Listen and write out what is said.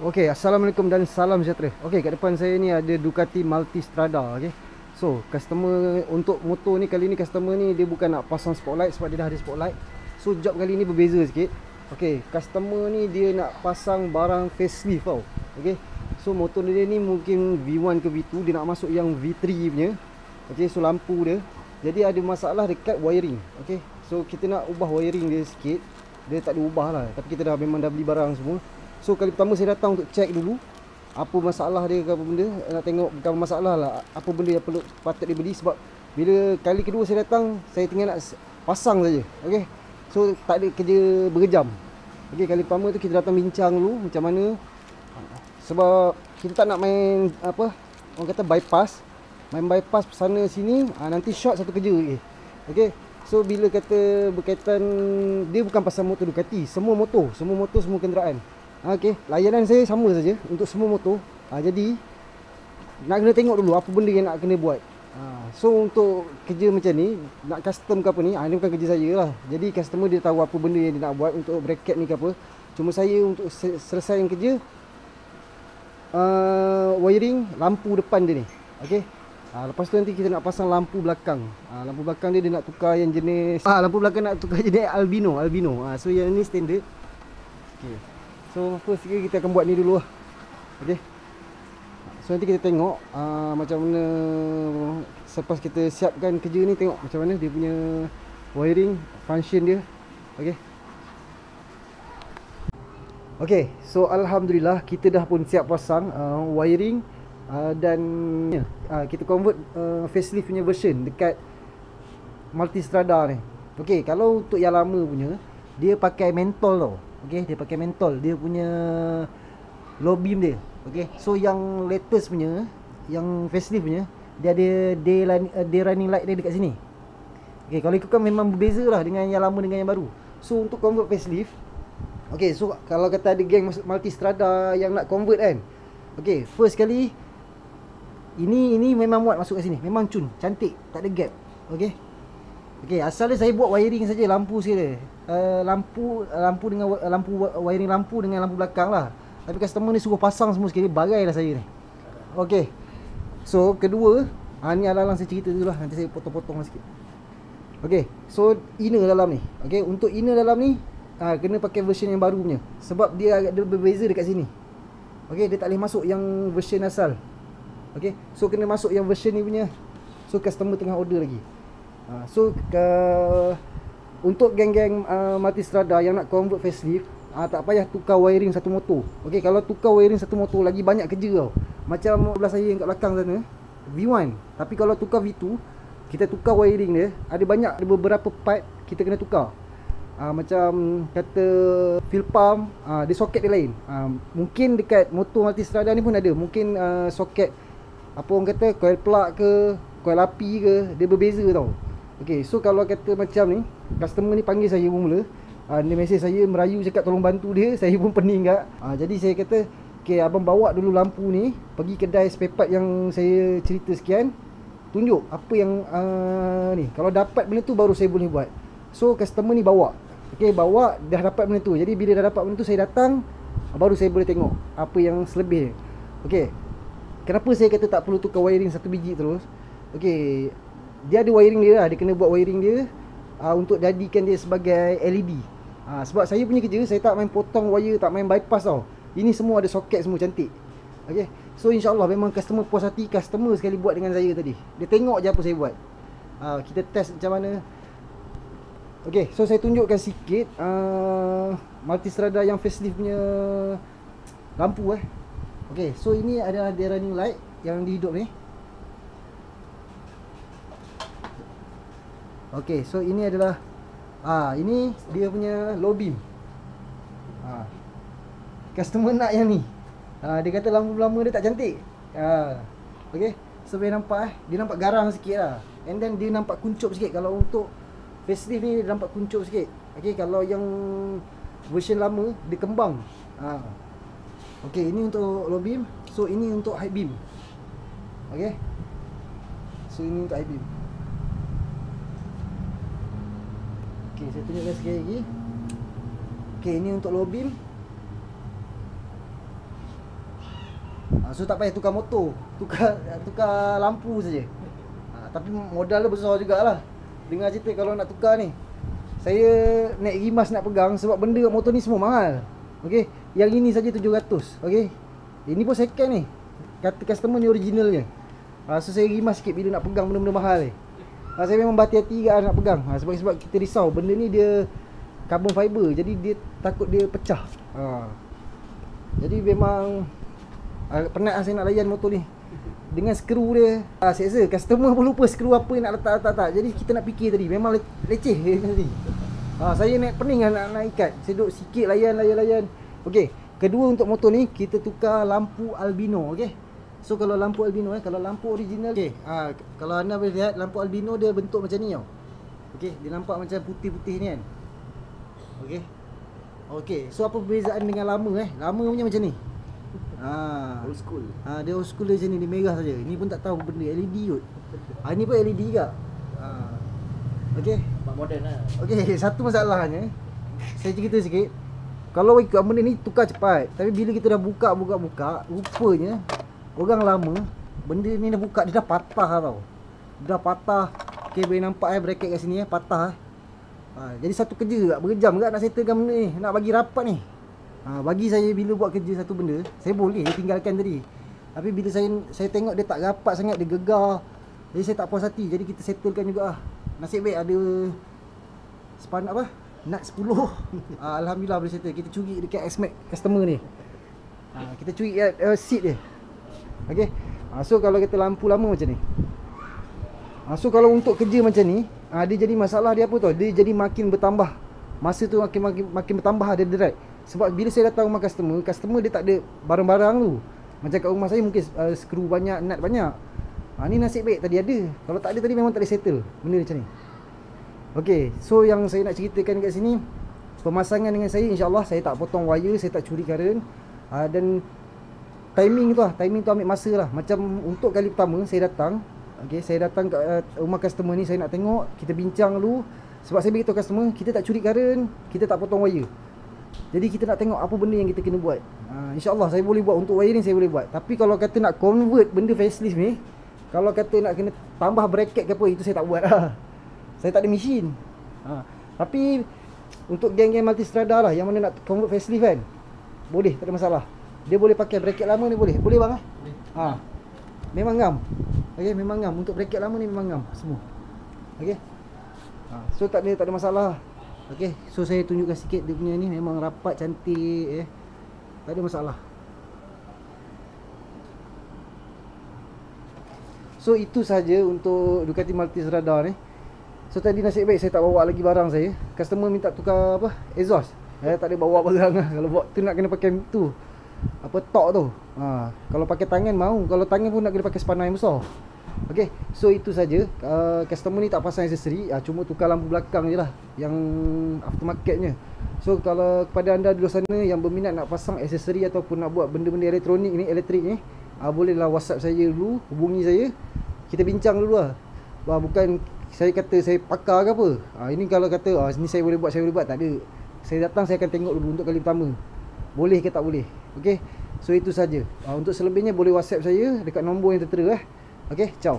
Okey, assalamualaikum dan salam sejahtera. Okey, kat depan saya ni ada Ducati Multistrada, okey. So, customer untuk motor ni kali ni customer ni dia bukan nak pasang spotlight sebab dia dah ada spotlight. So, job kali ni berbeza sikit. Okey, customer ni dia nak pasang barang facelift tau. Okey. So, motor dia ni mungkin V1 ke V2, dia nak masuk yang V3 punya. Okey, so lampu dia. Jadi ada masalah dekat wiring. Okey. So, kita nak ubah wiring dia sikit. Dia tak diubah lah, tapi kita memang dah beli barang semua. So kali pertama saya datang untuk check dulu apa masalah dia ke apa benda. Nak tengok bukan masalah lah, apa benda yang perlu patut dibeli. Sebab bila kali kedua saya datang, saya tinggal nak pasang saja. Okey. So tak ada kerja berjam. Okey, kali pertama tu kita datang bincang dulu macam mana. Sebab kita tak nak main apa orang kata bypass. Main bypass sana sini, nanti short satu kerja lagi. Okey. So bila kata berkaitan, dia bukan pasal motor Ducati, semua motor, semua kenderaan. Okey, layanan saya sama saja untuk semua motor. Jadi nak kena tengok dulu apa benda yang nak kena buat. So untuk kerja macam ni, nak custom ke apa ni, ni bukan kerja saya lah. Jadi customer dia tahu apa benda yang dia nak buat untuk bracket ni ke apa. Cuma saya untuk selesaikan kerja wiring lampu depan dia ni. Okey. Lepas tu nanti kita nak pasang lampu belakang. Lampu belakang dia nak tukar yang jenis lampu belakang nak tukar jenis albino. So yang ni standard. Okey. So first sekali kita akan buat ni dulu lah. Okay. So nanti kita tengok macam mana selepas kita siapkan kerja ni, tengok macam mana dia punya wiring function dia. Okay. Okay, so Alhamdulillah kita dah pun siap pasang wiring dan kita convert facelift punya version dekat Multistrada ni. Okay, kalau untuk yang lama punya, dia pakai mentol tau. Okay, dia pakai mentol, dia punya low beam dia. Okay, so yang latest punya, yang facelift punya, dia ada day running light dia dekat sini. Okay, kalau ikutkan memang berbeza lah dengan yang lama dengan yang baru. So untuk convert facelift, okay, so kalau kata ada geng Multistrada yang nak convert kan, okay, first kali ini memang muat masuk kat sini, memang cun, cantik, tak ada gap. Okay. Okay, asalnya saya buat wiring saja, lampu saja. Lampu dengan wiring lampu dengan lampu belakang lah. Tapi customer ni suruh pasang semua sekali, bagai lah saya ni. Okay. So kedua, ni alang-alang saya cerita dulu lah, nanti saya potong-potong sikit. Okay, so inner dalam ni. Okay, untuk inner dalam ni kena pakai version yang baru punya. Sebab dia agak berbeza dekat sini. Okay, dia tak boleh masuk yang version asal. Okay, so kena masuk yang version ni punya. So customer tengah order lagi. So untuk geng-geng Multistrada yang nak convert facelift, tak payah tukar wiring satu motor. Okey, kalau tukar wiring satu motor lagi banyak kerja tau. Macam belah saya yang kat belakang sana, V1. Tapi kalau tukar V2, kita tukar wiring dia, ada beberapa part kita kena tukar. Macam kata fuel pump, dia soket dia lain. Mungkin dekat motor Multistrada ni pun ada. Mungkin soket apa orang kata coil plug ke, coil api ke, dia berbeza tau. Okay, so kalau kata macam ni, customer ni panggil saya mula, dia mesej saya merayu cakap tolong bantu dia, saya pun pening kat. Jadi saya kata, okay, abang bawa dulu lampu ni, pergi kedai spare part yang saya cerita sekian, tunjuk apa yang ni, kalau dapat benda tu baru saya boleh buat. So customer ni bawa, okay, bawa, dah dapat benda tu. Jadi bila dah dapat benda tu, saya datang, baru saya boleh tengok apa yang selebih. Okay, kenapa saya kata tak perlu tukar wiring satu biji terus? Okay, dia ada wiring dia lah, dia kena buat wiring dia untuk jadikan dia sebagai LED. Sebab saya punya kerja, saya tak main potong wire, tak main bypass tau. Ini semua ada soket, semua cantik. Okay, so insyaAllah memang customer puas hati. Customer sekali buat dengan saya tadi, dia tengok je apa saya buat. Kita test macam mana. Okay, so saya tunjukkan sikit Multistrada yang facelift punya lampu. Okay, so ini adalah day running light yang dihidup ni. Okay, so ini adalah ini dia punya low beam. Customer nak yang ni. Dia kata lampu lama dia tak cantik. Okay, so boleh nampak dia nampak garang sikit lah. And then dia nampak kuncup sikit. Kalau untuk facelift ni dia nampak kuncup sikit. Okay, kalau yang version lama dia kembang. Okay, ini untuk low beam. So ini untuk high beam. Okay, so ini untuk high beam. Okay, saya tunjukkan sekali lagi. Okay, ini untuk low beam. So tak payah tukar motor, tukar lampu saja. Tapi modal dia besar jugalah. Dengar cerita kalau nak tukar ni, saya naik rimas nak pegang sebab benda kat motor ni semua mahal. Okey, yang ini saja 700. Okey. Ini pun second ni. Kata customer ni originalnya. So saya rimas sikit bila nak pegang benda-benda mahal ni. Saya memang berhati-hati nak pegang. Sebab kita risau benda ni dia carbon fiber, jadi dia takut dia pecah. Jadi memang penat saya nak layan motor ni. Dengan skru dia seksa, customer pun lupa skru apa yang nak letak. Jadi kita nak fikir tadi, memang leceh tadi. Saya naik pening nak ikat. Saya duduk sikit layan. Okey, kedua untuk motor ni kita tukar lampu albino. Okey. So kalau lampu albino kalau lampu original, okey, kalau anda boleh lihat lampu albino dia bentuk macam ni tau. Okey, dia nampak macam putih-putih ni kan. Okey, so apa perbezaan dengan lama Lama punya macam ni. Old school. Dia old school dia macam ni, dia merah saja. Ini pun tak tahu benda LED kot. Ini pun LED juga. Okey. Moden lah. Okey, satu masalahnya, saya cerita sikit. Kalau ikut benda ni tukar cepat, tapi bila kita dah buka, rupanya orang lama benda ni dah buka dia dah patah tau. Dia dah patah. Okey, boleh nampak bracket kat sini patah. Jadi satu kerja berjam nak settlekan benda ni, nak bagi rapat ni. Bagi saya bila buat kerja satu benda, saya boleh tinggalkan tadi. Tapi bila saya tengok dia tak rapat sangat, dia gegar, jadi saya tak puas hati. Jadi kita settlekan juga. Nasib baik ada span nut 10. Alhamdulillah boleh settle. Kita curi dekat X-Max customer ni. Kita curi seat dia. Okey. So kalau kita lampu lama macam ni. So kalau untuk kerja macam ni, dia jadi masalah dia apa tau? Dia jadi makin bertambah. Masa tu makin bertambah ada deraj. Sebab bila saya datang rumah customer dia tak ada barang-barang tu. Macam kat rumah saya mungkin skru banyak, nut banyak. Ni nasib baik tadi ada. Kalau tak ada tadi memang tak boleh settle benda macam ni. Okey, so yang saya nak ceritakan kat sini, pemasangan dengan saya, insya-Allah saya tak potong wire, saya tak curi current. Dan timing tu ambil masa lah. Macam untuk kali pertama saya datang, saya datang kat rumah customer ni, saya nak tengok, kita bincang dulu. Sebab saya beritahu customer, kita tak curi current, kita tak potong wire. Jadi kita nak tengok apa benda yang kita kena buat. InsyaAllah saya boleh buat, untuk wiring saya boleh buat. Tapi kalau kata nak convert benda facelift ni, kalau kata nak kena tambah bracket ke apa, itu saya tak buat lah. Saya tak ada mesin. Tapi untuk geng-geng multistrada lah, yang mana nak convert facelift kan, boleh, tak ada masalah. Dia boleh pakai bracket lama ni, boleh bang Boleh. Memang ngam. Okey, memang ngam. Untuk bracket lama ni memang ngam semua. Okey. So tak ada masalah. Okey, so saya tunjukkan sikit dia punya ni, memang rapat, cantik tak ada masalah. So itu saja untuk Ducati Multistrada ni. So tadi nasib baik saya tak bawa lagi barang saya. Customer minta tukar exhaust. Tak ada bawa barang lah. Kalau buat tu nak kena pakai tu tok tu. Kalau pakai tangan mau, kalau tangan pun nak kena pakai spanner yang besar. Okey, so itu saja. Customer ni tak pasang aksesori, cuma tukar lampu belakang je lah, yang aftermarketnya. So kalau kepada anda di luar sana yang berminat nak pasang aksesori ataupun nak buat benda-benda elektrik ni, bolehlah WhatsApp saya dulu, hubungi saya. Kita bincang dulu lah. Bukan saya kata saya pakar ke apa. Ini kalau kata ni saya boleh buat, tak ada. Saya datang, saya akan tengok dulu untuk kali pertama, boleh ke tak boleh. Okey, so itu saja. Untuk selebihnya boleh WhatsApp saya dekat nombor yang tertera. Okey, ciao.